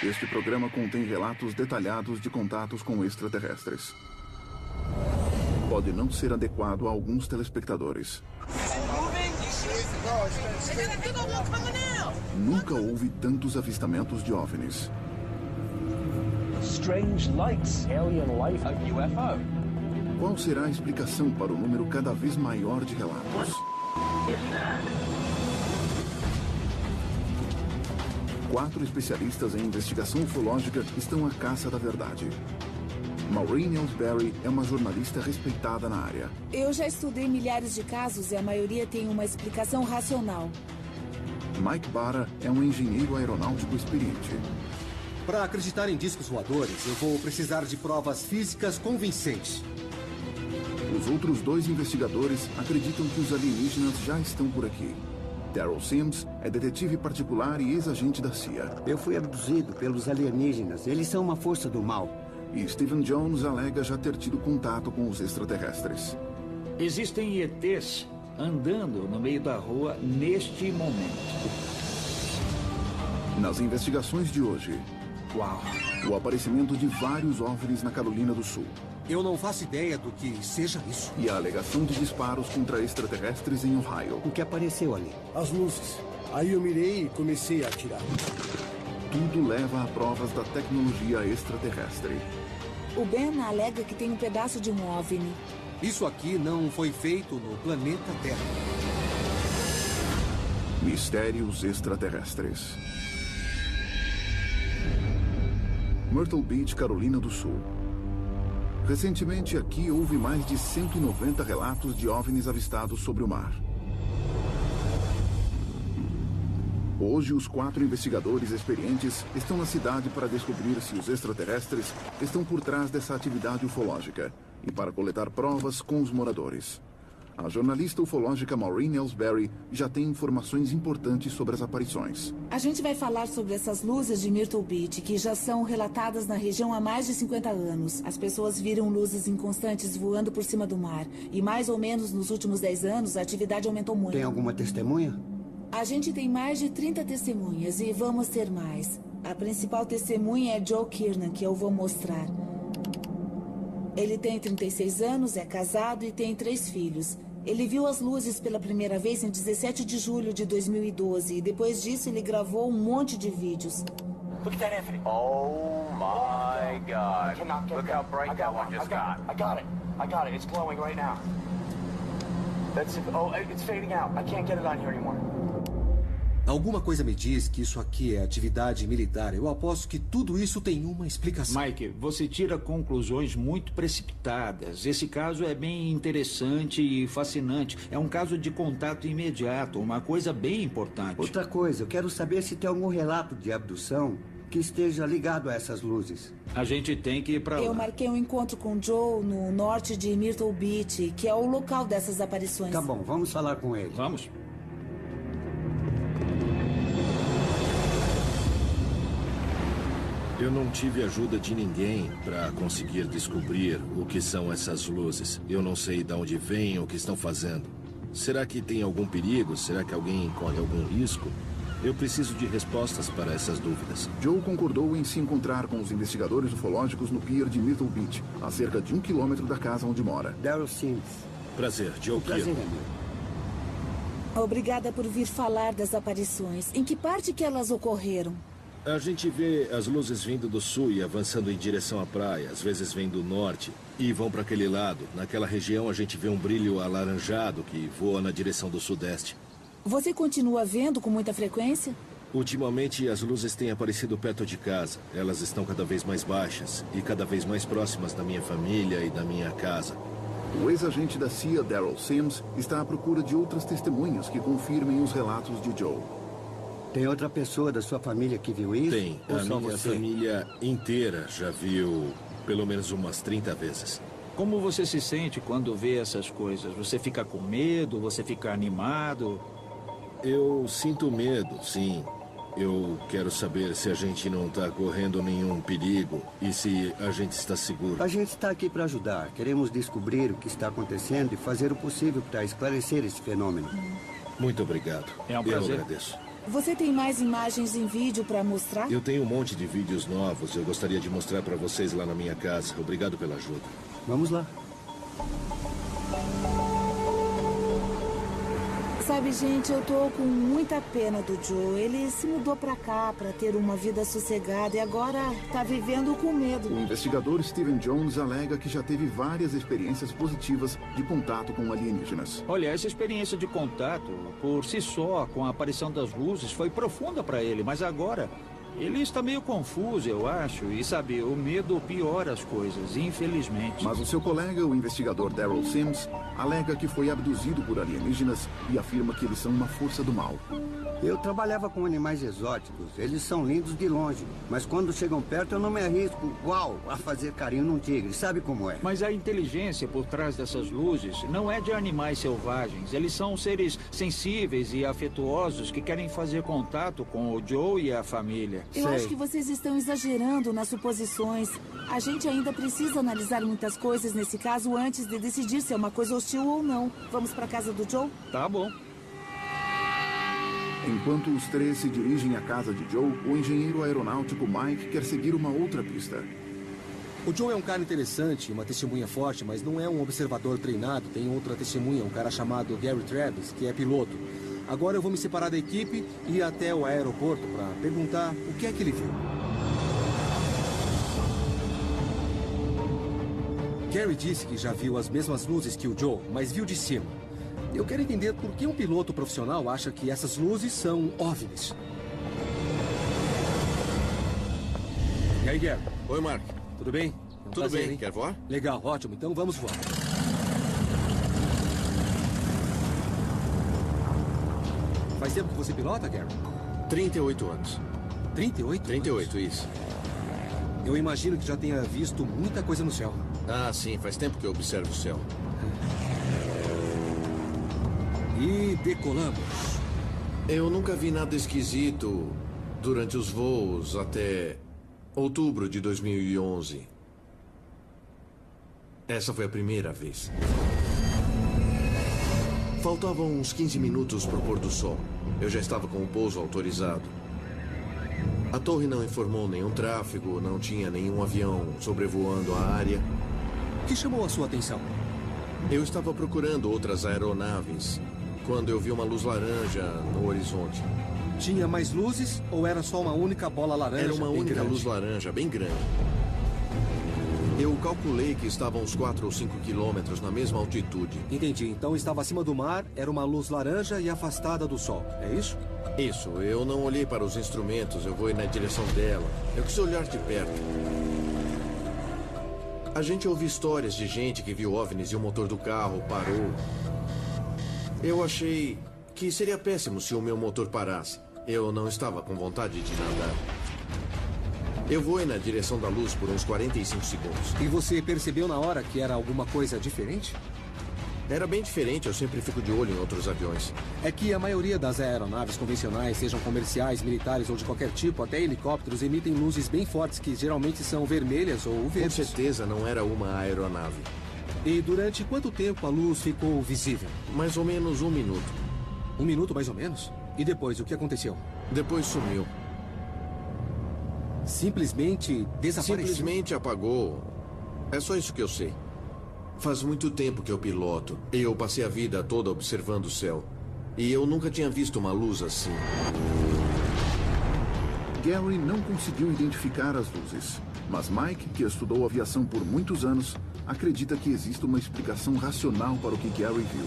Este programa contém relatos detalhados de contatos com extraterrestres. Pode não ser adequado a alguns telespectadores. Nunca houve tantos avistamentos de OVNIs. Strange lights, alien life, a UFO. Qual será a explicação para o número cada vez maior de relatos? Quatro especialistas em investigação ufológica estão à caça da verdade. Maureen Ellsbury é uma jornalista respeitada na área. Eu já estudei milhares de casos e a maioria tem uma explicação racional. Mike Barra é um engenheiro aeronáutico experiente. Para acreditar em discos voadores, eu vou precisar de provas físicas convincentes. Os outros dois investigadores acreditam que os alienígenas já estão por aqui. Daryl Sims é detetive particular e ex-agente da CIA. Eu fui abduzido pelos alienígenas. Eles são uma força do mal. E Stephen Jones alega já ter tido contato com os extraterrestres. Existem ETs andando no meio da rua neste momento. Nas investigações de hoje, Uau! O aparecimento de vários OVNIs na Carolina do Sul. Eu não faço ideia do que seja isso. E a alegação de disparos contra extraterrestres em Ohio. O que apareceu ali? As luzes. Aí eu mirei e comecei a atirar. Tudo leva a provas da tecnologia extraterrestre. O Ben alega que tem um pedaço de um OVNI. Isso aqui não foi feito no planeta Terra. Mistérios extraterrestres. Myrtle Beach, Carolina do Sul. Recentemente aqui houve mais de 190 relatos de OVNIs avistados sobre o mar. Hoje, os quatro investigadores experientes estão na cidade para descobrir se os extraterrestres estão por trás dessa atividade ufológica e para coletar provas com os moradores. A jornalista ufológica Maureen Ellsbury já tem informações importantes sobre as aparições. A gente vai falar sobre essas luzes de Myrtle Beach, que já são relatadas na região há mais de 50 anos. As pessoas viram luzes inconstantes voando por cima do mar. E mais ou menos nos últimos 10 anos, a atividade aumentou muito. Tem alguma testemunha? A gente tem mais de 30 testemunhas e vamos ter mais. A principal testemunha é Joe Kiernan, que eu vou mostrar. Ele tem 36 anos, é casado e tem 3 filhos. Ele viu as luzes pela primeira vez em 17 de julho de 2012 e depois disso ele gravou um monte de vídeos. Look at that, Anthony. Oh my God. Look how bright that one just got. I got it. It's glowing right now. That's it. Oh, it's fading out. I can't get it on here anymore. Alguma coisa me diz que isso aqui é atividade militar. Eu aposto que tudo isso tem uma explicação. Mike, você tira conclusões muito precipitadas. Esse caso é bem interessante e fascinante. É um caso de contato imediato, uma coisa bem importante. Outra coisa, eu quero saber se tem algum relato de abdução que esteja ligado a essas luzes. A gente tem que ir pra lá. Eu marquei um encontro com Joe no norte de Myrtle Beach, que é o local dessas aparições. Tá bom, vamos falar com ele. Vamos? Eu não tive ajuda de ninguém para conseguir descobrir o que são essas luzes. Eu não sei de onde vêm ou o que estão fazendo. Será que tem algum perigo? Será que alguém corre algum risco? Eu preciso de respostas para essas dúvidas. Joe concordou em se encontrar com os investigadores ufológicos no pier de Myrtle Beach, a cerca de 1 quilômetro da casa onde mora. Daryl Sims. Prazer, Joe Prazer, Kiernan. meu. Obrigada por vir falar das aparições. Em que parte que elas ocorreram? A gente vê as luzes vindo do sul e avançando em direção à praia. Às vezes vêm do norte e vão para aquele lado. Naquela região a gente vê um brilho alaranjado que voa na direção do sudeste. Você continua vendo com muita frequência? Ultimamente as luzes têm aparecido perto de casa. Elas estão cada vez mais baixas e cada vez mais próximas da minha família e da minha casa. O ex-agente da CIA, Daryl Sims, está à procura de outras testemunhas que confirmem os relatos de Joe. Tem outra pessoa da sua família que viu isso? Tem. Ou A só minha você? família inteira já viu pelo menos umas 30 vezes. Como você se sente quando vê essas coisas? Você fica com medo? Você fica animado? Eu sinto medo, sim. Eu quero saber se a gente não está correndo nenhum perigo e se a gente está seguro. A gente está aqui para ajudar. Queremos descobrir o que está acontecendo e fazer o possível para esclarecer esse fenômeno. Muito obrigado. É um prazer. Eu agradeço. Você tem mais imagens em vídeo para mostrar? Eu tenho um monte de vídeos novos. Eu gostaria de mostrar para vocês lá na minha casa. Obrigado pela ajuda. Vamos lá. Sabe, gente, eu tô com muita pena do Joe. Ele se mudou pra cá pra ter uma vida sossegada e agora tá vivendo com medo. O investigador Steven Jones alega que já teve várias experiências positivas de contato com alienígenas. Olha, essa experiência de contato, por si só, com a aparição das luzes, foi profunda para ele, mas agora ele está meio confuso, eu acho. E sabe, o medo piora as coisas, infelizmente. Mas o seu colega, o investigador Daryl Sims, alega que foi abduzido por alienígenas e afirma que eles são uma força do mal. Eu trabalhava com animais exóticos. Eles são lindos de longe. Mas quando chegam perto, eu não me arrisco, a fazer carinho num tigre. Sabe como é? Mas a inteligência por trás dessas luzes não é de animais selvagens. Eles são seres sensíveis e afetuosos que querem fazer contato com o Joe e a família. Eu acho que vocês estão exagerando nas suposições. A gente ainda precisa analisar muitas coisas nesse caso antes de decidir se é uma coisa hostil ou não. Vamos pra casa do Joe? Tá bom. Enquanto os três se dirigem à casa de Joe, o engenheiro aeronáutico Mike quer seguir uma outra pista. O Joe é um cara interessante, uma testemunha forte, mas não é um observador treinado. Tem outra testemunha, um cara chamado Gary Travis, que é piloto. Agora eu vou me separar da equipe e ir até o aeroporto para perguntar o que é que ele viu. Gary disse que já viu as mesmas luzes que o Joe, mas viu de cima. Eu quero entender por que um piloto profissional acha que essas luzes são OVNIs. E aí, Gary? Oi, Mark. Tudo bem? É um Tudo prazer, bem. hein? Quer voar? Legal, ótimo. Então vamos voar. Faz tempo que você pilota, Gary? 38 anos. 38? 38, isso. Eu imagino que já tenha visto muita coisa no céu. Ah, sim. Faz tempo que eu observo o céu. E decolamos. Eu nunca vi nada esquisito durante os voos até outubro de 2011. Essa foi a primeira vez. Faltavam uns 15 minutos para o pôr do sol. Eu já estava com o pouso autorizado. A torre não informou nenhum tráfego, não tinha nenhum avião sobrevoando a área. O que chamou a sua atenção? Eu estava procurando outras aeronaves quando eu vi uma luz laranja no horizonte. Tinha mais luzes ou era só uma única bola laranja? Era uma única grande? luz laranja, bem grande. Eu calculei que estava a uns 4 ou 5 quilômetros na mesma altitude. Entendi. Então estava acima do mar, era uma luz laranja e afastada do sol. É isso? Isso. Eu não olhei para os instrumentos, eu vou na direção dela. Eu quis olhar de perto. A gente ouve histórias de gente que viu OVNIs e o motor do carro parou. Eu achei que seria péssimo se o meu motor parasse. Eu não estava com vontade de nadar. Eu voei na direção da luz por uns 45 segundos. E você percebeu na hora que era alguma coisa diferente? Era bem diferente, eu sempre fico de olho em outros aviões. É que a maioria das aeronaves convencionais, sejam comerciais, militares ou de qualquer tipo, até helicópteros, emitem luzes bem fortes que geralmente são vermelhas ou verdes. Com certeza não era uma aeronave. E durante quanto tempo a luz ficou visível? Mais ou menos 1 minuto. 1 minuto mais ou menos? E depois, o que aconteceu? Depois sumiu. Simplesmente desapareceu? Simplesmente apagou. É só isso que eu sei. Faz muito tempo que eu piloto. Eu passei a vida toda observando o céu. E eu nunca tinha visto uma luz assim. Gary não conseguiu identificar as luzes. Mas Mike, que estudou aviação por muitos anos, acredita que existe uma explicação racional para o que Gary viu.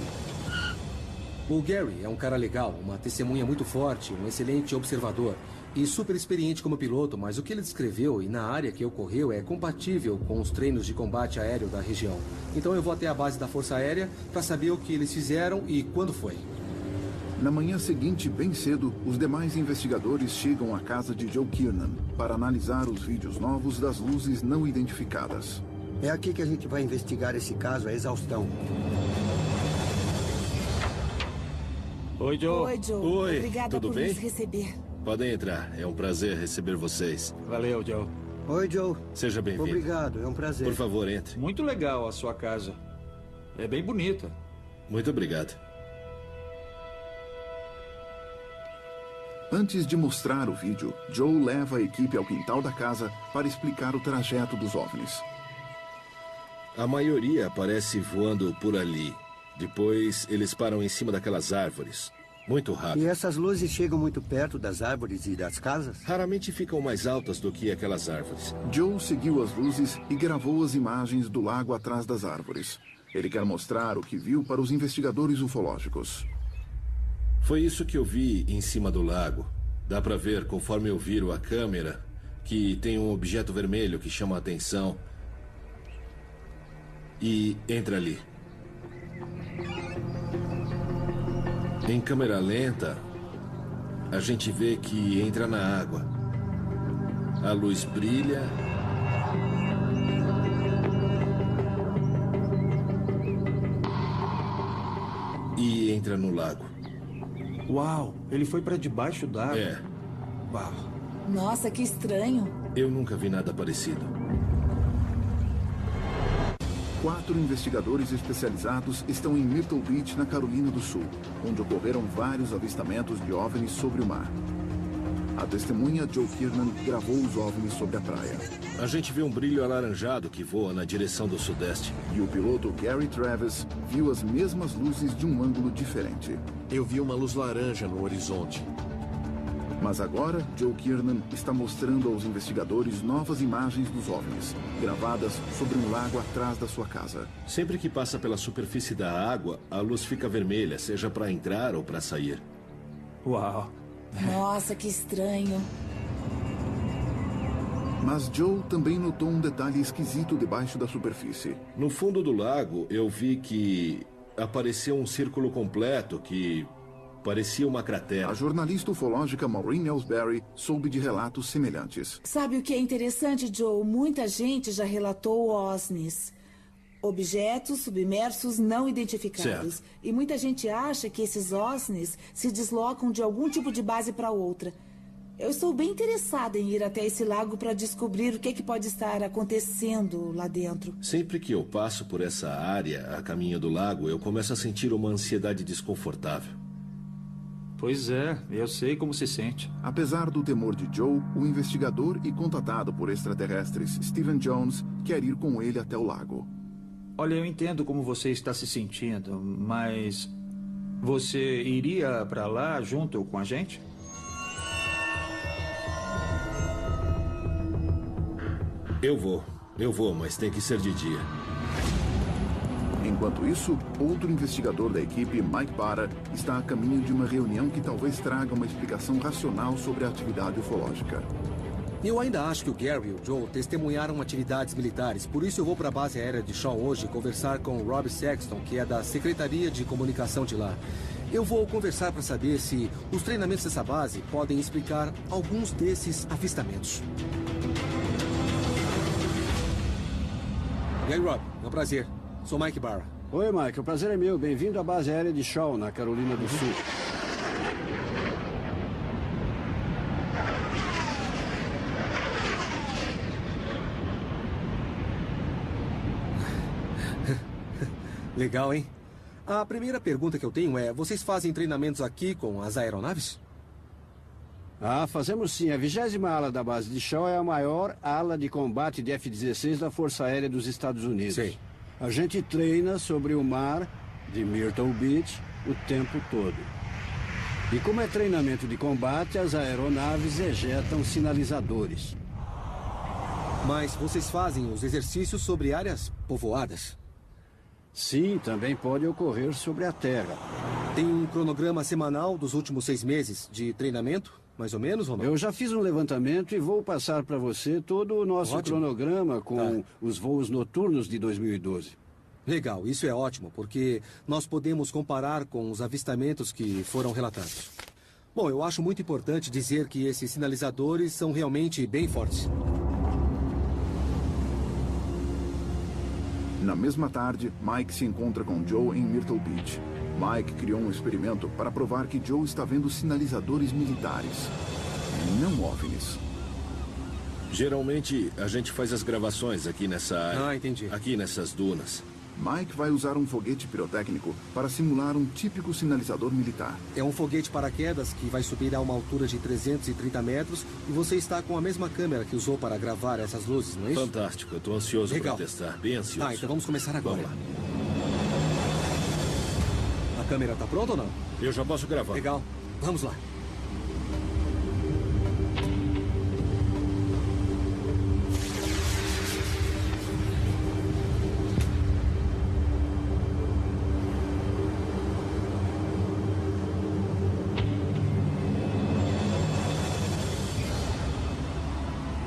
O Gary é um cara legal, uma testemunha muito forte, um excelente observador e super experiente como piloto, mas o que ele descreveu e na área que ocorreu é compatível com os treinos de combate aéreo da região. Então eu vou até a base da Força Aérea para saber o que eles fizeram e quando foi. Na manhã seguinte, bem cedo, os demais investigadores chegam à casa de Joe Kiernan para analisar os vídeos novos das luzes não identificadas. É aqui que a gente vai investigar esse caso à exaustão. Oi, Joe. Oi, Joe. Oi, Obrigada tudo por bem? nos receber. Podem entrar. É um prazer receber vocês. Valeu, Joe. Oi, Joe. Seja bem-vindo. Obrigado, é um prazer. Por favor, entre. Muito legal a sua casa. É bem bonita. Muito obrigado. Antes de mostrar o vídeo, Joe leva a equipe ao quintal da casa para explicar o trajeto dos OVNIs. A maioria aparece voando por ali. Depois, eles param em cima daquelas árvores. Muito rápido. E essas luzes chegam muito perto das árvores e das casas? Raramente ficam mais altas do que aquelas árvores. Joe seguiu as luzes e gravou as imagens do lago atrás das árvores. Ele quer mostrar o que viu para os investigadores ufológicos. Foi isso que eu vi em cima do lago. Dá pra ver, conforme eu viro a câmera, que tem um objeto vermelho que chama a atenção. E entra ali. Em câmera lenta, a gente vê que entra na água. A luz brilha. E entra no lago. Uau, ele foi para debaixo d'água. É. Uau. Nossa, que estranho. Eu nunca vi nada parecido. 4 investigadores especializados estão em Myrtle Beach, na Carolina do Sul, onde ocorreram vários avistamentos de OVNIs sobre o mar. A testemunha Joe Kiernan gravou os OVNIs sobre a praia. A gente vê um brilho alaranjado que voa na direção do sudeste. E o piloto Gary Travis viu as mesmas luzes de um ângulo diferente. Eu vi uma luz laranja no horizonte. Mas agora, Joe Kiernan está mostrando aos investigadores novas imagens dos OVNIs, gravadas sobre um lago atrás da sua casa. Sempre que passa pela superfície da água, a luz fica vermelha, seja para entrar ou para sair. Uau. Nossa, que estranho. Mas Joe também notou um detalhe esquisito debaixo da superfície. No fundo do lago, eu vi que apareceu um círculo completo que parecia uma cratera. A jornalista ufológica Maureen Ellsbury soube de relatos semelhantes. Sabe o que é interessante, Joe? Muita gente já relatou OVNIs. Objetos submersos não identificados. Certo. E muita gente acha que esses OVNIs se deslocam de algum tipo de base para outra. Eu estou bem interessada em ir até esse lago para descobrir o que pode estar acontecendo lá dentro. Sempre que eu passo por essa área, a caminho do lago, eu começo a sentir uma ansiedade desconfortável. Pois é, eu sei como se sente. Apesar do temor de Joe, o investigador e contatado por extraterrestres Stephen Jones quer ir com ele até o lago. Olha, eu entendo como você está se sentindo, mas você iria para lá junto com a gente? Eu vou, mas tem que ser de dia. Enquanto isso, outro investigador da equipe, Mike Barra, está a caminho de uma reunião que talvez traga uma explicação racional sobre a atividade ufológica. Eu ainda acho que o Gary e o Joe testemunharam atividades militares, por isso eu vou para a base aérea de Shaw hoje conversar com o Rob Sexton, que é da Secretaria de Comunicação de lá. Eu vou conversar para saber se os treinamentos dessa base podem explicar alguns desses avistamentos. E aí, Rob, é um prazer. Sou Mike Barra. Oi, Mike. O prazer é meu. Bem-vindo à base aérea de Shaw, na Carolina do Sul. Legal, hein? A primeira pergunta que eu tenho é, vocês fazem treinamentos aqui com as aeronaves? Ah, fazemos sim. A 20ª ala da base de Shaw é a maior ala de combate de F-16 da Força Aérea dos Estados Unidos. Sei. A gente treina sobre o mar de Myrtle Beach o tempo todo. E como é treinamento de combate, as aeronaves ejetam sinalizadores. Mas vocês fazem os exercícios sobre áreas povoadas? Sim, também pode ocorrer sobre a terra. Tem um cronograma semanal dos últimos 6 meses de treinamento, mais ou menos, ou não? Eu já fiz um levantamento e vou passar para você todo o nosso Ótimo. cronograma com os voos noturnos de 2012. Legal, isso é ótimo, porque nós podemos comparar com os avistamentos que foram relatados. Bom, eu acho muito importante dizer que esses sinalizadores são realmente bem fortes. Na mesma tarde, Mike se encontra com Joe em Myrtle Beach. Mike criou um experimento para provar que Joe está vendo sinalizadores militares, não OVNIs. Geralmente, a gente faz as gravações aqui nessa área. Ah, entendi. Aqui nessas dunas. Mike vai usar um foguete pirotécnico para simular um típico sinalizador militar. É um foguete paraquedas que vai subir a uma altura de 330 metros e você está com a mesma câmera que usou para gravar essas luzes, não é isso? Fantástico, eu estou ansioso Legal. para testar, bem ansioso. Tá, então vamos começar agora. Vamos lá. A câmera está pronta ou não? Eu já posso gravar. Legal, vamos lá.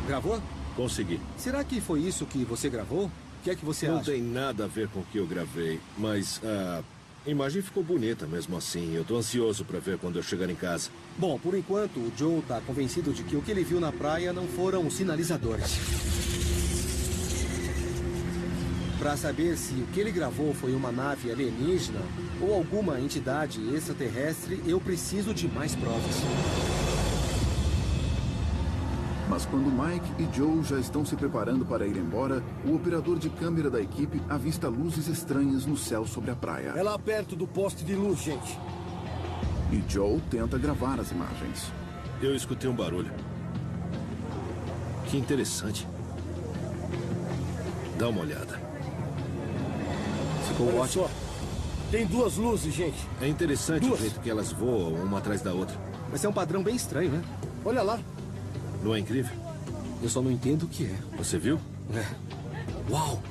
Gravou? Consegui. Será que foi isso que você gravou? O que é que você Não acha? tem nada a ver com o que eu gravei, mas a imagem ficou bonita mesmo assim. Eu tô ansioso para ver quando eu chegar em casa. Bom, por enquanto, o Joe tá convencido de que o que ele viu na praia não foram sinalizadores. Para saber se o que ele gravou foi uma nave alienígena ou alguma entidade extraterrestre, eu preciso de mais provas. Mas quando Mike e Joe já estão se preparando para ir embora, o operador de câmera da equipe avista luzes estranhas no céu sobre a praia. É lá perto do poste de luz, gente. E Joe tenta gravar as imagens. Eu escutei um barulho. Que interessante. Dá uma olhada. Ficou Olha ótimo. só. Tem duas luzes, gente. É interessante Duas. o jeito que elas voam uma atrás da outra. Mas é um padrão bem estranho, né? Olha lá. Não é incrível? Eu só não entendo o que é. Você viu? É. Uau!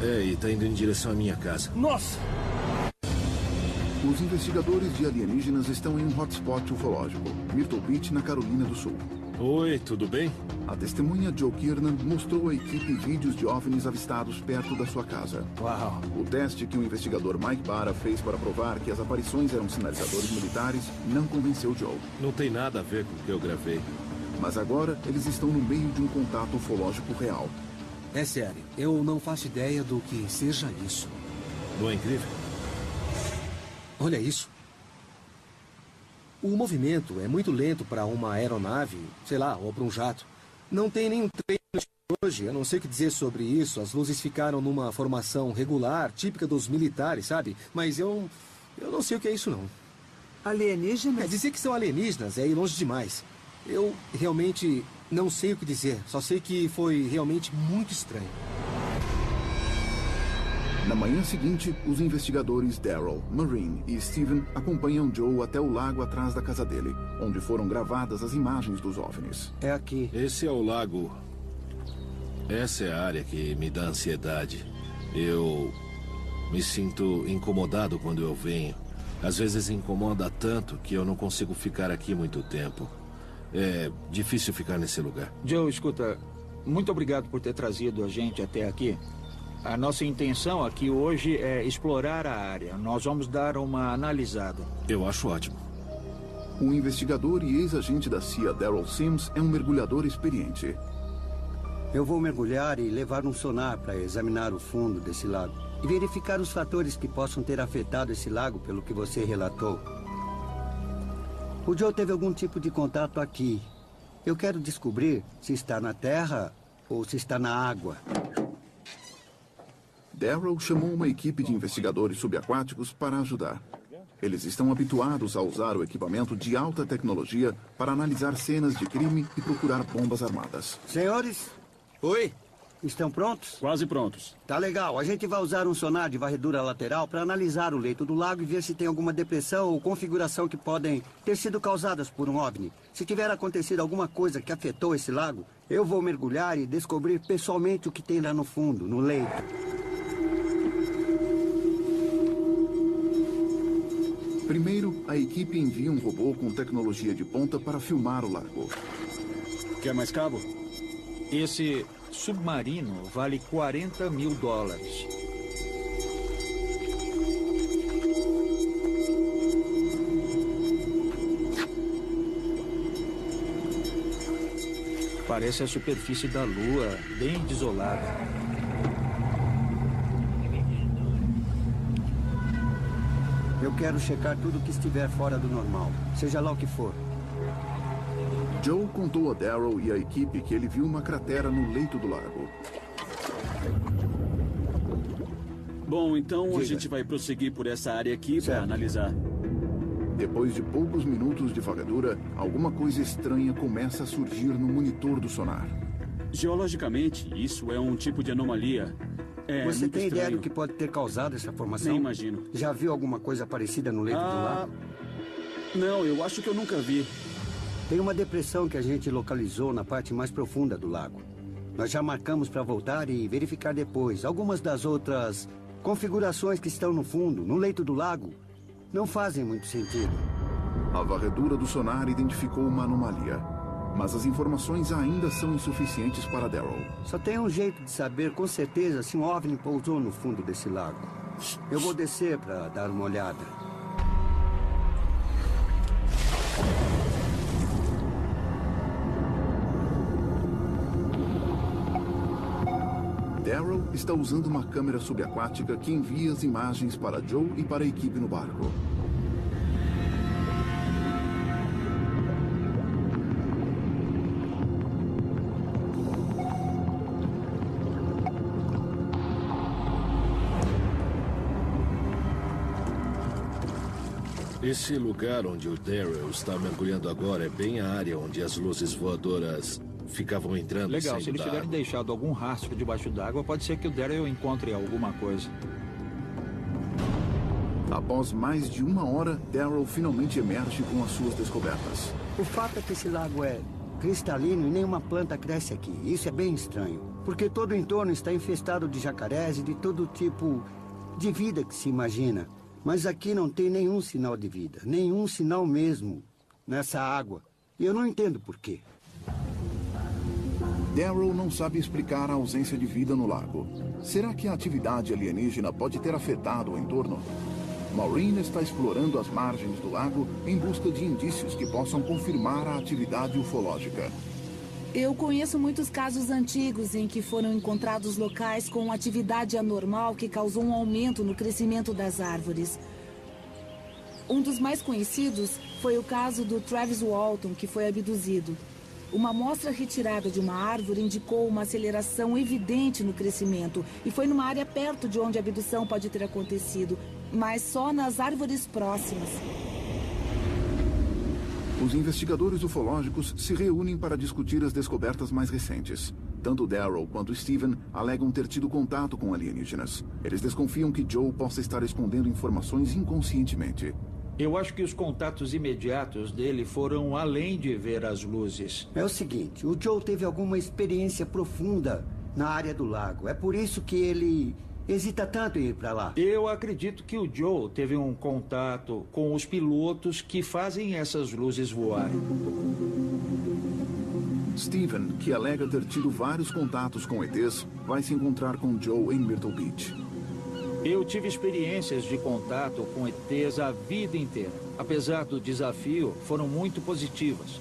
É, e tá indo em direção à minha casa. Nossa! Os investigadores de alienígenas estão em um hotspot ufológico, Myrtle Beach, na Carolina do Sul. Oi, tudo bem? A testemunha Joe Kiernan mostrou à equipe vídeos de OVNIs avistados perto da sua casa. Uau! O teste que o investigador Mike Barra fez para provar que as aparições eram sinalizadores militares não convenceu Joe. Não tem nada a ver com o que eu gravei. Mas agora eles estão no meio de um contato ufológico real. É sério, eu não faço ideia do que seja isso. Não é incrível? Olha isso. O movimento é muito lento para uma aeronave, sei lá, ou para um jato. Não tem nenhum treino hoje, eu não sei o que dizer sobre isso. As luzes ficaram numa formação regular, típica dos militares, sabe? Mas eu não sei o que é isso, não. Alienígenas? Dizer que são alienígenas é ir longe demais. Eu realmente não sei o que dizer. Só sei que foi realmente muito estranho. Na manhã seguinte, os investigadores Daryl, Maureen e Steven acompanham Joe até o lago atrás da casa dele, onde foram gravadas as imagens dos OVNIs. É aqui. Esse é o lago. Essa é a área que me dá ansiedade. Eu me sinto incomodado quando eu venho. Às vezes incomoda tanto que eu não consigo ficar aqui muito tempo. É difícil ficar nesse lugar. Joe, escuta, muito obrigado por ter trazido a gente até aqui. A nossa intenção aqui hoje é explorar a área. Nós vamos dar uma analisada. Eu acho ótimo. O investigador e ex-agente da CIA, Daryl Sims, é um mergulhador experiente. Eu vou mergulhar e levar um sonar para examinar o fundo desse lago e verificar os fatores que possam ter afetado esse lago pelo que você relatou. O Joe teve algum tipo de contato aqui. Eu quero descobrir se está na terra ou se está na água. Daryl chamou uma equipe de investigadores subaquáticos para ajudar. Eles estão habituados a usar o equipamento de alta tecnologia para analisar cenas de crime e procurar bombas armadas. Senhores? Oi? Estão prontos? Quase prontos. Tá legal. A gente vai usar um sonar de varredura lateral para analisar o leito do lago e ver se tem alguma depressão ou configuração que podem ter sido causadas por um OVNI. Se tiver acontecido alguma coisa que afetou esse lago, eu vou mergulhar e descobrir pessoalmente o que tem lá no fundo, no leito. Primeiro, a equipe envia um robô com tecnologia de ponta para filmar o lago. Quer mais cabo? Esse submarino vale $40 mil. Parece a superfície da Lua, bem desolada. Eu quero checar tudo que estiver fora do normal, seja lá o que for. Joe contou a Daryl e a equipe que ele viu uma cratera no leito do lago. Bom, então a gente vai prosseguir por essa área aqui para analisar. Depois de poucos minutos de varredura, alguma coisa estranha começa a surgir no monitor do sonar. Geologicamente, isso é um tipo de anomalia. Você tem ideia do que pode ter causado essa formação? Nem imagino. Já viu alguma coisa parecida no leito do lago? Não, eu acho que eu nunca vi. Tem uma depressão que a gente localizou na parte mais profunda do lago. Nós já marcamos para voltar e verificar depois. Algumas das outras configurações que estão no fundo, no leito do lago, não fazem muito sentido. A varredura do sonar identificou uma anomalia, mas as informações ainda são insuficientes para Daryl. Só tem um jeito de saber com certeza se um OVNI pousou no fundo desse lago. Eu vou descer para dar uma olhada. Daryl está usando uma câmera subaquática que envia as imagens para Joe e para a equipe no barco. Esse lugar onde o Daryl está mergulhando agora é bem a área onde as luzes voadoras ficavam entrando e Legal, saindo se eles da tiverem água. deixado algum rastro debaixo d'água, pode ser que o Daryl encontre alguma coisa. Após mais de 1 hora, Daryl finalmente emerge com as suas descobertas. O fato é que esse lago é cristalino e nenhuma planta cresce aqui. Isso é bem estranho, porque todo o entorno está infestado de jacarés e de todo tipo de vida que se imagina. Mas aqui não tem nenhum sinal de vida, nenhum sinal mesmo nessa água. E eu não entendo por quê. Daryl não sabe explicar a ausência de vida no lago. Será que a atividade alienígena pode ter afetado o entorno? Maureen está explorando as margens do lago em busca de indícios que possam confirmar a atividade ufológica. Eu conheço muitos casos antigos em que foram encontrados locais com atividade anormal que causou um aumento no crescimento das árvores. Um dos mais conhecidos foi o caso do Travis Walton, que foi abduzido. Uma amostra retirada de uma árvore indicou uma aceleração evidente no crescimento e foi numa área perto de onde a abdução pode ter acontecido, mas só nas árvores próximas. Os investigadores ufológicos se reúnem para discutir as descobertas mais recentes. Tanto Daryl quanto Steven alegam ter tido contato com alienígenas. Eles desconfiam que Joe possa estar escondendo informações inconscientemente. Eu acho que os contatos imediatos dele foram além de ver as luzes. É o seguinte, o Joe teve alguma experiência profunda na área do lago. É por isso que ele hesita tanto em ir para lá. Eu acredito que o Joe teve um contato com os pilotos que fazem essas luzes voarem. Steven, que alega ter tido vários contatos com ETs, vai se encontrar com Joe em Myrtle Beach. Eu tive experiências de contato com ETs a vida inteira. Apesar do desafio, foram muito positivas.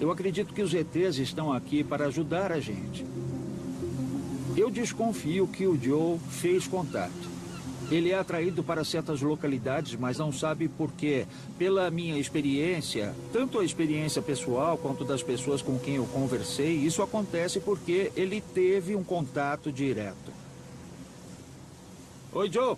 Eu acredito que os ETs estão aqui para ajudar a gente. Eu desconfio que o Joe fez contato. Ele é atraído para certas localidades, mas não sabe por quê. Pela minha experiência, tanto a experiência pessoal quanto das pessoas com quem eu conversei, isso acontece porque ele teve um contato direto. Oi, Joe.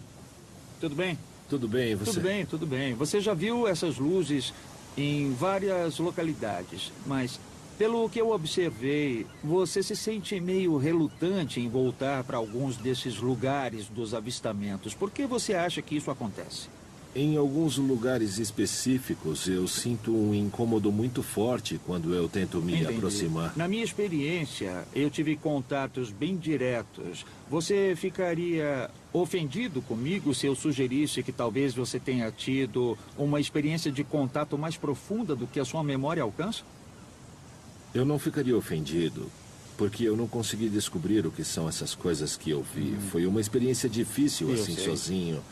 Tudo bem? Tudo bem, e você? Tudo bem, tudo bem. Você já viu essas luzes em várias localidades, mas pelo que eu observei, você se sente meio relutante em voltar para alguns desses lugares dos avistamentos. Por que você acha que isso acontece? Em alguns lugares específicos, eu sinto um incômodo muito forte quando eu tento me aproximar. Na minha experiência, eu tive contatos bem diretos. Você ficaria ofendido comigo se eu sugerisse que talvez você tenha tido uma experiência de contato mais profunda do que a sua memória alcança? Eu não ficaria ofendido, porque eu não consegui descobrir o que são essas coisas que eu vi. Foi uma experiência difícil, Eu assim, sei. sozinho.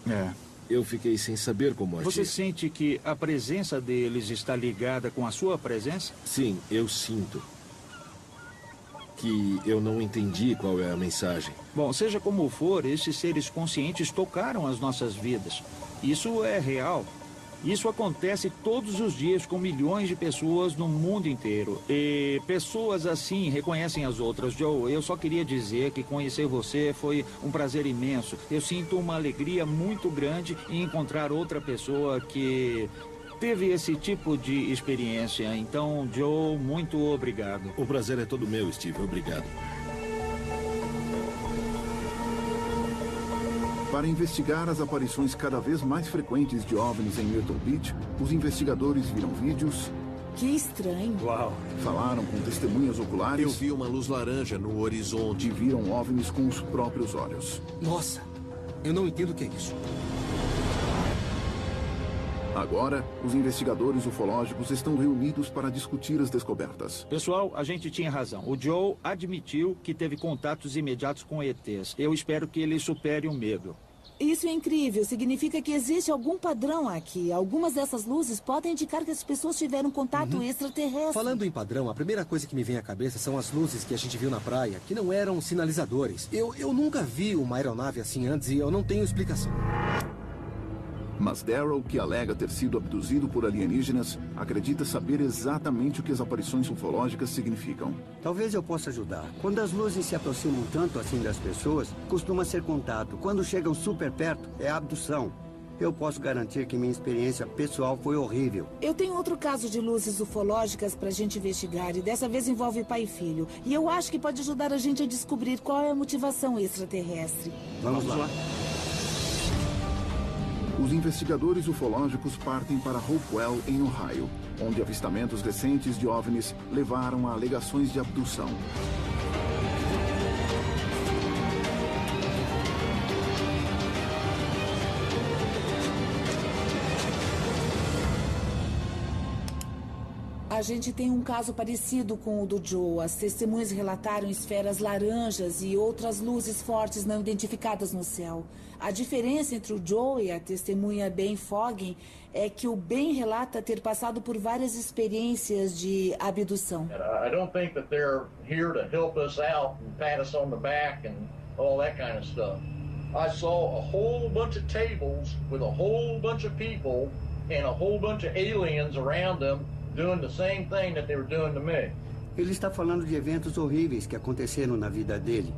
É. Eu fiquei sem saber como agir. Você sente que a presença deles está ligada com a sua presença? Sim, eu sinto que eu não entendi qual é a mensagem. Bom, seja como for, esses seres conscientes tocaram as nossas vidas. Isso é real. Isso acontece todos os dias com milhões de pessoas no mundo inteiro. E pessoas assim reconhecem as outras. Joe, eu só queria dizer que conhecer você foi um prazer imenso. Eu sinto uma alegria muito grande em encontrar outra pessoa que teve esse tipo de experiência. Então, Joe, muito obrigado. O prazer é todo meu, Steve. Obrigado. Para investigar as aparições cada vez mais frequentes de OVNIs em Myrtle Beach, os investigadores viram vídeos... Que estranho. Uau. Falaram com testemunhas oculares... Eu vi uma luz laranja no horizonte. E viram OVNIs com os próprios olhos. Nossa, eu não entendo o que é isso. Agora, os investigadores ufológicos estão reunidos para discutir as descobertas. Pessoal, a gente tinha razão. O Joe admitiu que teve contatos imediatos com ETs. Eu espero que ele supere o medo. Isso é incrível. Significa que existe algum padrão aqui. Algumas dessas luzes podem indicar que as pessoas tiveram contato extraterrestre. Falando em padrão, a primeira coisa que me vem à cabeça são as luzes que a gente viu na praia, que não eram sinalizadores. Eu nunca vi uma aeronave assim antes e eu não tenho explicação. Mas Daryl, que alega ter sido abduzido por alienígenas, acredita saber exatamente o que as aparições ufológicas significam. Talvez eu possa ajudar. Quando as luzes se aproximam tanto assim das pessoas, costuma ser contato. Quando chegam super perto, é abdução. Eu posso garantir que minha experiência pessoal foi horrível. Eu tenho outro caso de luzes ufológicas pra gente investigar, e dessa vez envolve pai e filho. E eu acho que pode ajudar a gente a descobrir qual é a motivação extraterrestre. Vamos lá. Os investigadores ufológicos partem para Hopewell, em Ohio, onde avistamentos recentes de OVNIs levaram a alegações de abdução. A gente tem um caso parecido com o do Joe. As testemunhas relataram esferas laranjas e outras luzes fortes não identificadas no céu. A diferença entre o Joe e a testemunha Ben Foggin é que o Ben relata ter passado por várias experiências de abdução. I don't think that they're here to help us out and pat us on the back and all that kind of stuff. I saw a whole bunch of tables with a whole bunch of people and a whole bunch of aliens around them doing the same thing that they were doing to me. Ele está falando de eventos horríveis que aconteceram na vida dele.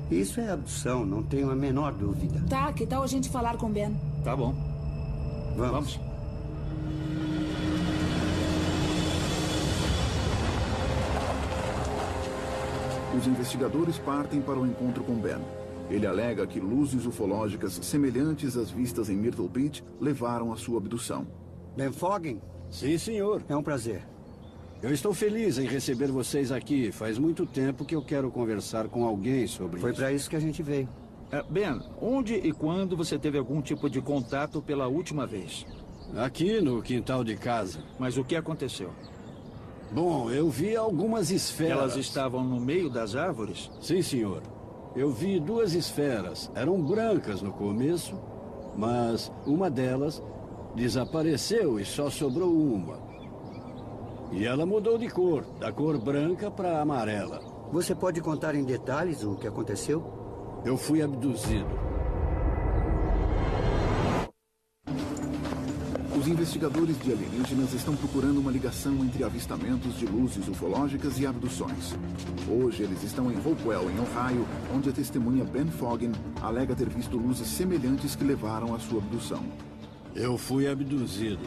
Isso é abdução, não tenho a menor dúvida. Tá, que tal a gente falar com Ben? Tá bom. Vamos. Os investigadores partem para o encontro com Ben. Ele alega que luzes ufológicas semelhantes às vistas em Myrtle Beach levaram à sua abdução. Ben Foggin? Sim, senhor. É um prazer. Eu estou feliz em receber vocês aqui. Faz muito tempo que eu quero conversar com alguém sobre Foi isso. para isso que a gente veio. Ben, onde e quando você teve algum tipo de contato pela última vez? Aqui no quintal de casa. Mas o que aconteceu? Bom, eu vi algumas esferas. Elas estavam no meio das árvores? Sim, senhor. Eu vi duas esferas. Eram brancas no começo, mas uma delas desapareceu e só sobrou uma. E ela mudou de cor, da cor branca para amarela. Você pode contar em detalhes o que aconteceu? Eu fui abduzido. Os investigadores de alienígenas estão procurando uma ligação entre avistamentos de luzes ufológicas e abduções. Hoje eles estão em Hopewell, em Ohio, onde a testemunha Ben Foggin alega ter visto luzes semelhantes que levaram à sua abdução. Eu fui abduzido,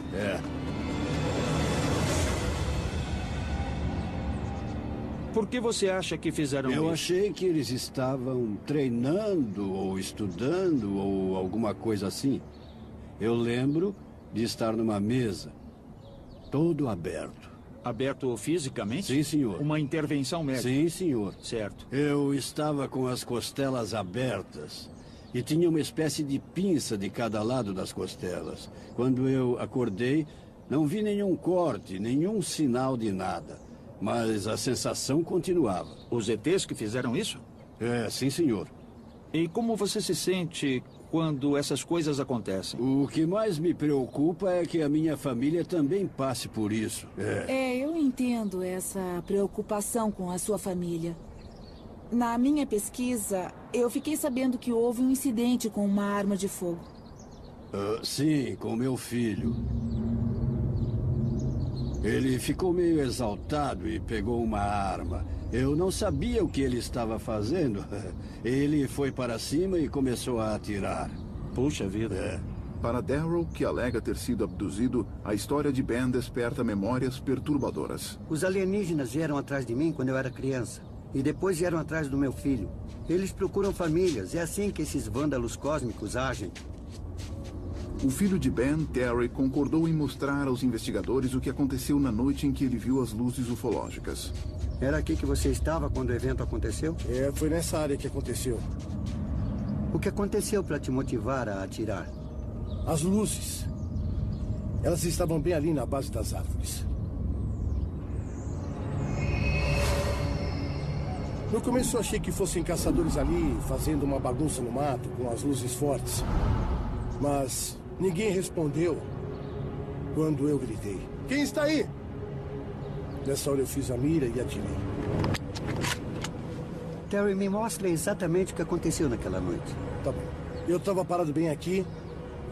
Por que você acha que fizeram isso? Eu achei que eles estavam treinando ou estudando ou alguma coisa assim. Eu lembro de estar numa mesa, todo aberto. Aberto fisicamente? Sim, senhor. Uma intervenção médica? Sim, senhor. Certo. Eu estava com as costelas abertas e tinha uma espécie de pinça de cada lado das costelas. Quando eu acordei, não vi nenhum corte, nenhum sinal de nada. Mas a sensação continuava. Os ETs que fizeram isso? Sim, senhor. E como você se sente quando essas coisas acontecem? O que mais me preocupa é que a minha família também passe por isso. Eu entendo essa preocupação com a sua família. Na minha pesquisa, eu fiquei sabendo que houve um incidente com uma arma de fogo. Sim, com meu filho. Ele ficou meio exaltado e pegou uma arma. Eu não sabia o que ele estava fazendo. Ele foi para cima e começou a atirar. Puxa vida. É. Para Daryl, que alega ter sido abduzido, a história de Ben desperta memórias perturbadoras. Os alienígenas vieram atrás de mim quando eu era criança. E depois vieram atrás do meu filho. Eles procuram famílias. É assim que esses vândalos cósmicos agem. O filho de Ben, Terry, concordou em mostrar aos investigadores o que aconteceu na noite em que ele viu as luzes ufológicas. Era aqui que você estava quando o evento aconteceu? É, foi nessa área que aconteceu. O que aconteceu para te motivar a atirar? As luzes. Elas estavam bem ali na base das árvores. No começo eu achei que fossem caçadores ali, fazendo uma bagunça no mato, com as luzes fortes. Mas ninguém respondeu quando eu gritei. Quem está aí? Nessa hora eu fiz a mira e atirei. Terry, me mostra exatamente o que aconteceu naquela noite. Tá bom. Eu estava parado bem aqui,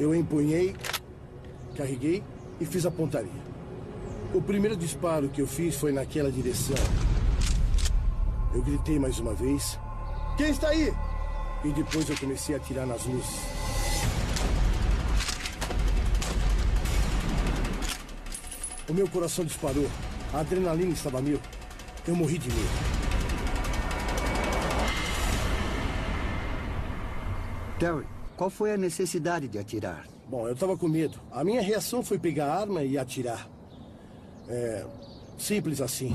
eu empunhei, carreguei e fiz a pontaria. O primeiro disparo que eu fiz foi naquela direção. Eu gritei mais uma vez. Quem está aí? E depois eu comecei a atirar nas luzes. O meu coração disparou. A adrenalina estava a mil. Eu morri de medo. Terry, qual foi a necessidade de atirar? Bom, eu estava com medo. A minha reação foi pegar a arma e atirar. É... simples assim.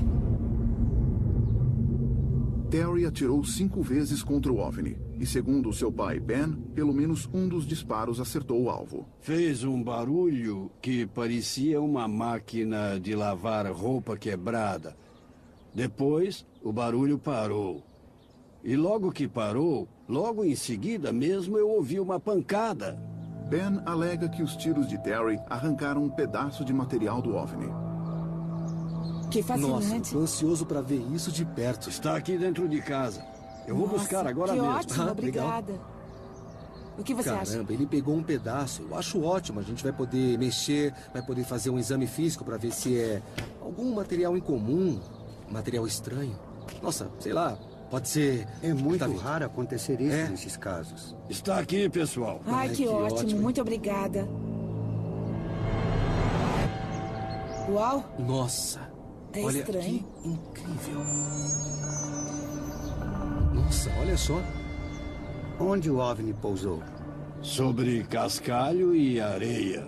Terry atirou 5 vezes contra o OVNI. E segundo seu pai, Ben, pelo menos um dos disparos acertou o alvo. Fez um barulho que parecia uma máquina de lavar roupa quebrada. Depois, o barulho parou. E logo que parou, logo em seguida mesmo eu ouvi uma pancada. Ben alega que os tiros de Terry arrancaram um pedaço de material do OVNI. Que fascinante. Nossa, tô ansioso para ver isso de perto. Está aqui dentro de casa. Eu vou buscar agora mesmo. Ótimo, obrigada. O que você acha? Caramba, ele pegou um pedaço. Eu acho ótimo. A gente vai poder mexer, vai poder fazer um exame físico para ver se é algum material incomum, material estranho. Nossa, sei lá, pode ser... É muito raro acontecer isso nesses casos. Está aqui, pessoal. Ai, que ótimo. Muito obrigada. Uau. Nossa. Olha, estranho. Que incrível. Nossa, olha só. Onde o OVNI pousou? Sobre cascalho e areia.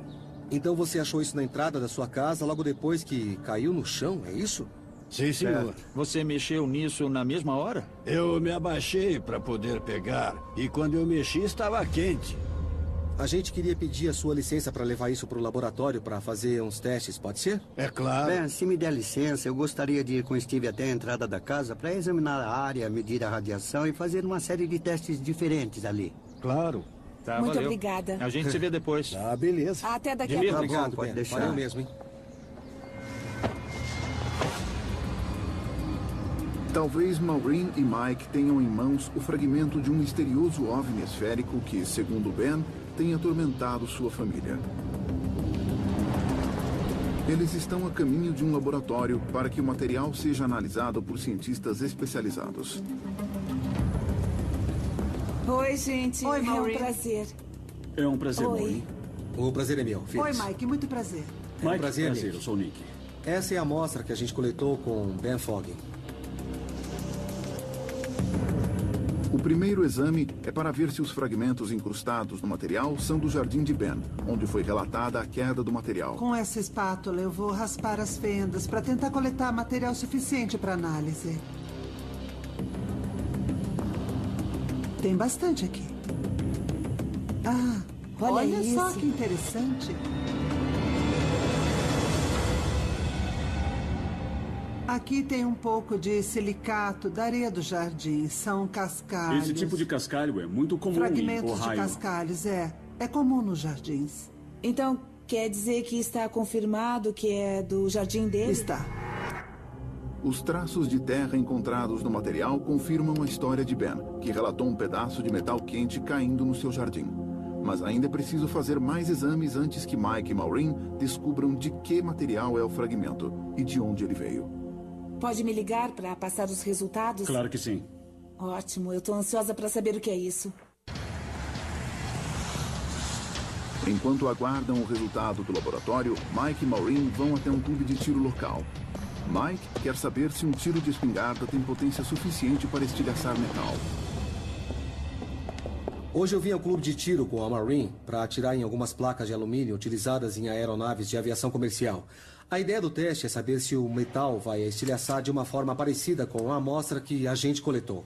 Então você achou isso na entrada da sua casa logo depois que caiu no chão, é isso? Sim, senhor. Você mexeu nisso na mesma hora? Eu me abaixei para poder pegar. E quando eu mexi, estava quente. A gente queria pedir a sua licença para levar isso para o laboratório para fazer uns testes, pode ser? É claro. Ben, se me der licença, eu gostaria de ir com o Steve até a entrada da casa para examinar a área, medir a radiação e fazer uma série de testes diferentes ali. Claro. Tá, muito valeu. obrigada. A gente se vê depois. Ah, beleza. Até daqui a pouco. Obrigado, pode Ben. deixar. Valeu mesmo, hein? Talvez Maureen e Mike tenham em mãos o fragmento de um misterioso OVNI esférico que, segundo Ben, tem atormentado sua família. Eles estão a caminho de um laboratório para que o material seja analisado por cientistas especializados. Oi, gente. Oi, é um Maureen. prazer. É um prazer, Oi. Maureen. O prazer é meu, Oi, Phyllis. Mike, muito prazer. Mike, prazer, prazer, Nick. eu sou o Nick. Essa é a amostra que a gente coletou com Ben Fogg. O primeiro exame é para ver se os fragmentos incrustados no material são do jardim de Ben, onde foi relatada a queda do material. Com essa espátula, eu vou raspar as fendas para tentar coletar material suficiente para análise. Tem bastante aqui. Ah, olha só isso. que interessante. Aqui tem um pouco de silicato da areia do jardim. São cascalhos. Esse tipo de cascalho é muito comum em Fragmentos de Ohio. cascalhos, é comum nos jardins. Então, quer dizer que está confirmado que é do jardim dele? Está. Os traços de terra encontrados no material confirmam a história de Ben, que relatou um pedaço de metal quente caindo no seu jardim. Mas ainda é preciso fazer mais exames antes que Mike e Maureen descubram de que material é o fragmento e de onde ele veio. Pode me ligar para passar os resultados? Claro que sim. Ótimo, eu tô ansiosa para saber o que é isso. Enquanto aguardam o resultado do laboratório, Mike e Maureen vão até um clube de tiro local. Mike quer saber se um tiro de espingarda tem potência suficiente para estilhaçar metal. Hoje eu vim ao clube de tiro com a Maureen para atirar em algumas placas de alumínio utilizadas em aeronaves de aviação comercial. A ideia do teste é saber se o metal vai estilhaçar de uma forma parecida com a amostra que a gente coletou.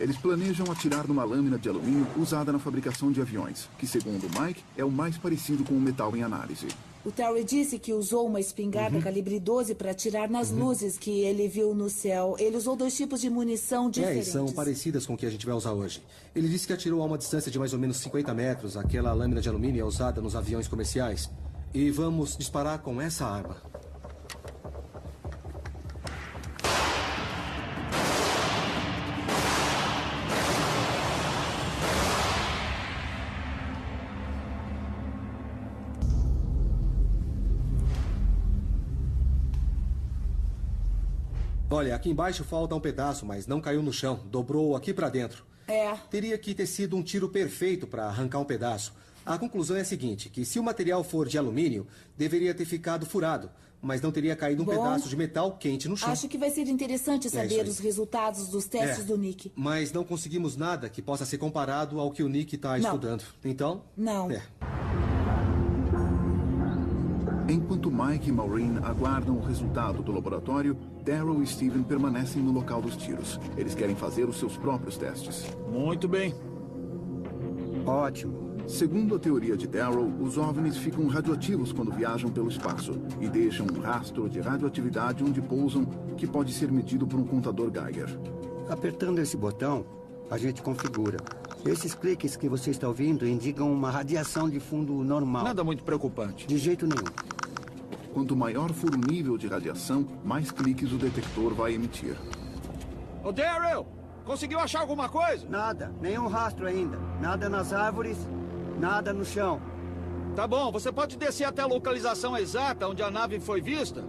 Eles planejam atirar numa lâmina de alumínio usada na fabricação de aviões, que, segundo Mike, é o mais parecido com o metal em análise. O Terry disse que usou uma espingarda calibre 12 para atirar nas luzes que ele viu no céu. Ele usou 2 tipos de munição diferentes. E são parecidas com o que a gente vai usar hoje. Ele disse que atirou a uma distância de mais ou menos 50 metros. Aquela lâmina de alumínio é usada nos aviões comerciais. E vamos disparar com essa arma. Olha, aqui embaixo falta um pedaço, mas não caiu no chão. Dobrou aqui pra dentro. Teria que ter sido um tiro perfeito para arrancar um pedaço. A conclusão é a seguinte, que se o material for de alumínio, deveria ter ficado furado, mas não teria caído um pedaço de metal quente no chão. Acho que vai ser interessante saber os resultados dos testes do Nick. Mas não conseguimos nada que possa ser comparado ao que o Nick está estudando. Então? Não. Enquanto Mike e Maureen aguardam o resultado do laboratório, Daryl e Steven permanecem no local dos tiros. Eles querem fazer os seus próprios testes. Muito bem. Ótimo. Segundo a teoria de Daryl, os OVNIs ficam radioativos quando viajam pelo espaço e deixam um rastro de radioatividade onde pousam, que pode ser medido por um contador Geiger. Apertando esse botão, a gente configura. Esses cliques que você está ouvindo indicam uma radiação de fundo normal. Nada muito preocupante. De jeito nenhum. Quanto maior for o nível de radiação, mais cliques o detector vai emitir. Ô, Daryl! Conseguiu achar alguma coisa? Nada. Nenhum rastro ainda. Nada nas árvores, nada no chão. Tá bom. Você pode descer até a localização exata onde a nave foi vista?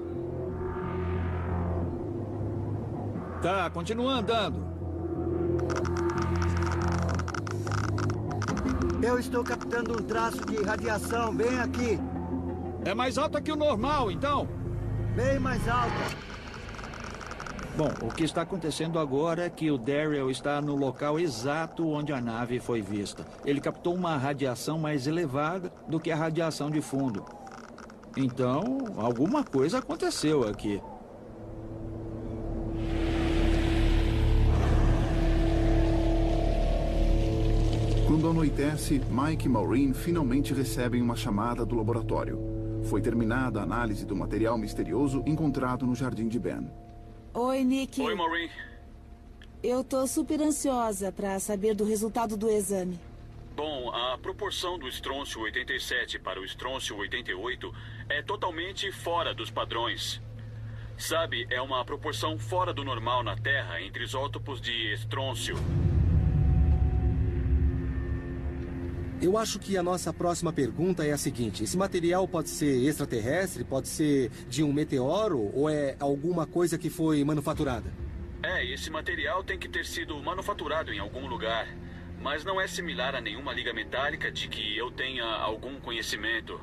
Tá, continua andando. Eu estou captando um traço de radiação bem aqui. É mais alta que o normal, então? Bem mais alta. Bom, o que está acontecendo agora é que o Daryl está no local exato onde a nave foi vista. Ele captou uma radiação mais elevada do que a radiação de fundo. Então, alguma coisa aconteceu aqui. Quando anoitece, Mike e Maureen finalmente recebem uma chamada do laboratório. Foi terminada a análise do material misterioso encontrado no jardim de Ben. Oi, Nick. Oi, Maureen. Eu tô super ansiosa para saber do resultado do exame. Bom, a proporção do estrôncio 87 para o estrôncio 88 é totalmente fora dos padrões. Sabe, é uma proporção fora do normal na Terra entre isótopos de estrôncio. Eu acho que a nossa próxima pergunta é a seguinte. Esse material pode ser extraterrestre, pode ser de um meteoro ou é alguma coisa que foi manufaturada? Esse material tem que ter sido manufaturado em algum lugar. Mas não é similar a nenhuma liga metálica de que eu tenha algum conhecimento.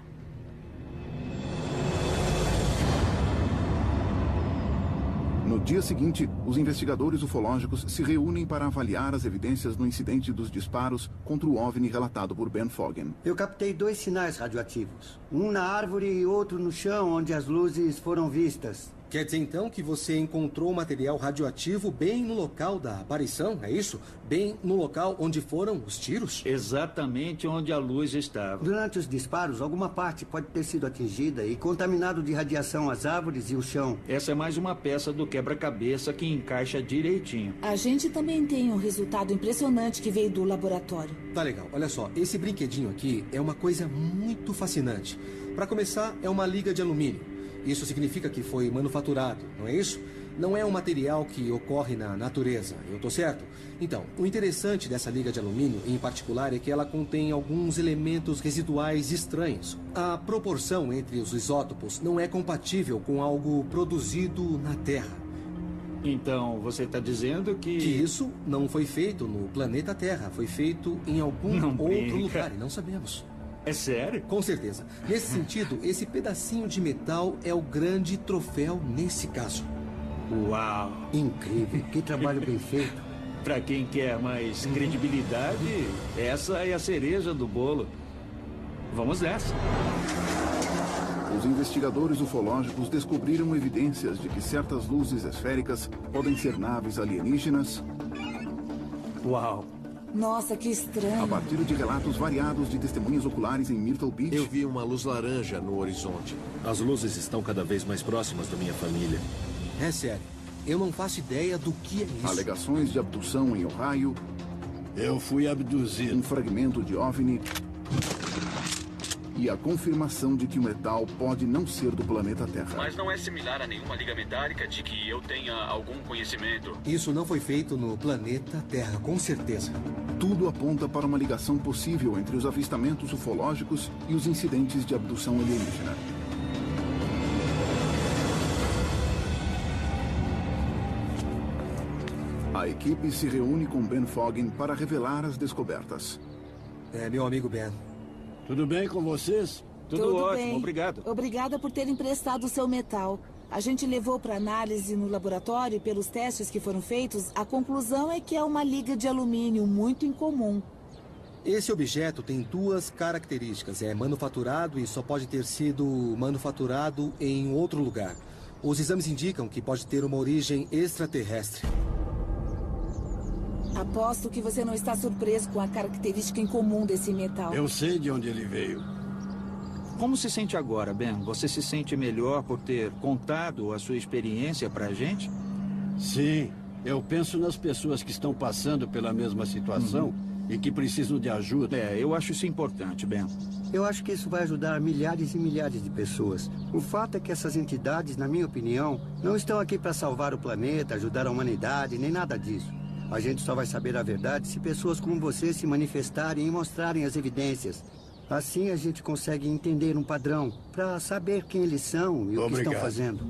No dia seguinte, os investigadores ufológicos se reúnem para avaliar as evidências no incidente dos disparos contra o OVNI relatado por Ben Fogan. Eu captei 2 sinais radioativos. Um na árvore e outro no chão, onde as luzes foram vistas. Quer dizer, então, que você encontrou material radioativo bem no local da aparição, é isso? Bem no local onde foram os tiros? Exatamente onde a luz estava. Durante os disparos, alguma parte pode ter sido atingida e contaminado de radiação as árvores e o chão. Essa é mais uma peça do quebra-cabeça que encaixa direitinho. A gente também tem um resultado impressionante que veio do laboratório. Tá legal, olha só, esse brinquedinho aqui é uma coisa muito fascinante. Para começar, é uma liga de alumínio. Isso significa que foi manufaturado, não é isso? Não é um material que ocorre na natureza, eu tô certo? Então, o interessante dessa liga de alumínio, em particular, é que ela contém alguns elementos residuais estranhos. A proporção entre os isótopos não é compatível com algo produzido na Terra. Então, você está dizendo que isso não foi feito no planeta Terra, foi feito em algum outro lugar, e não sabemos. É sério? Com certeza. Nesse sentido, esse pedacinho de metal é o grande troféu nesse caso. Uau! Incrível, que trabalho bem feito. Para quem quer mais credibilidade, essa é a cereja do bolo. Vamos nessa. Os investigadores ufológicos descobriram evidências de que certas luzes esféricas podem ser naves alienígenas. Uau! Nossa, que estranho. A partir de relatos variados de testemunhas oculares em Myrtle Beach. Eu vi uma luz laranja no horizonte. As luzes estão cada vez mais próximas da minha família. É sério. Eu não faço ideia do que é isso. Alegações de abdução em Ohio. Eu fui abduzido. Um fragmento de OVNI. E a confirmação de que o metal pode não ser do planeta Terra. Mas não é similar a nenhuma liga metálica de que eu tenha algum conhecimento. Isso não foi feito no planeta Terra, com certeza. Tudo aponta para uma ligação possível entre os avistamentos ufológicos e os incidentes de abdução alienígena. A equipe se reúne com Ben Foggin para revelar as descobertas. É, meu amigo Ben. Tudo bem com vocês? Tudo ótimo, bem. Obrigado. Obrigada por ter emprestado o seu metal. A gente levou para análise no laboratório e pelos testes que foram feitos, a conclusão é que é uma liga de alumínio muito incomum. Esse objeto tem duas características. É manufaturado e só pode ter sido manufaturado em outro lugar. Os exames indicam que pode ter uma origem extraterrestre. Aposto que você não está surpreso com a característica incomum desse metal. Eu sei de onde ele veio. Como se sente agora, Ben? Você se sente melhor por ter contado a sua experiência pra gente? Sim. Eu penso nas pessoas que estão passando pela mesma situação e que precisam de ajuda. É, eu acho isso importante, Ben. Eu acho que isso vai ajudar milhares e milhares de pessoas. O fato é que essas entidades, na minha opinião, não estão aqui para salvar o planeta, ajudar a humanidade, nem nada disso. A gente só vai saber a verdade se pessoas como você se manifestarem e mostrarem as evidências. Assim a gente consegue entender um padrão, para saber quem eles são e o que estão fazendo.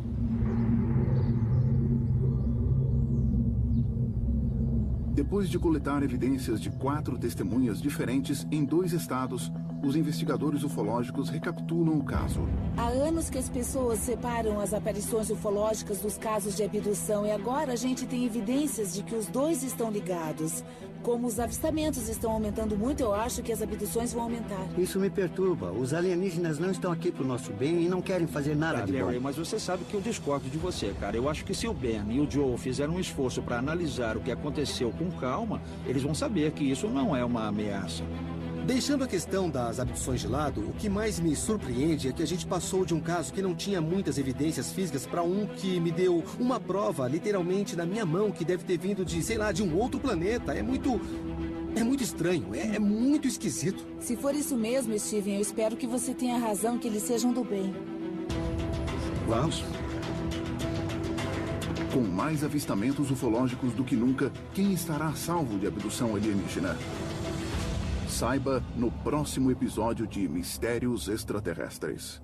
Depois de coletar evidências de 4 testemunhas diferentes em 2 estados, os investigadores ufológicos recapitulam o caso. Há anos que as pessoas separam as aparições ufológicas dos casos de abdução e agora a gente tem evidências de que os dois estão ligados. Como os avistamentos estão aumentando muito, eu acho que as abduções vão aumentar. Isso me perturba. Os alienígenas não estão aqui pro nosso bem e não querem fazer nada de bom. Larry, mas você sabe que eu discordo de você, cara. Eu acho que se o Ben e o Joe fizeram um esforço para analisar o que aconteceu com calma, eles vão saber que isso não é uma ameaça. Deixando a questão das abduções de lado, o que mais me surpreende é que a gente passou de um caso que não tinha muitas evidências físicas para um que me deu uma prova, literalmente, na minha mão, que deve ter vindo de, sei lá, de um outro planeta. É muito estranho, é muito esquisito. Se for isso mesmo, Steven, eu espero que você tenha razão, que eles sejam do bem. Vamos. Com mais avistamentos ufológicos do que nunca, quem estará a salvo de abdução alienígena? Saiba no próximo episódio de Mistérios Extraterrestres.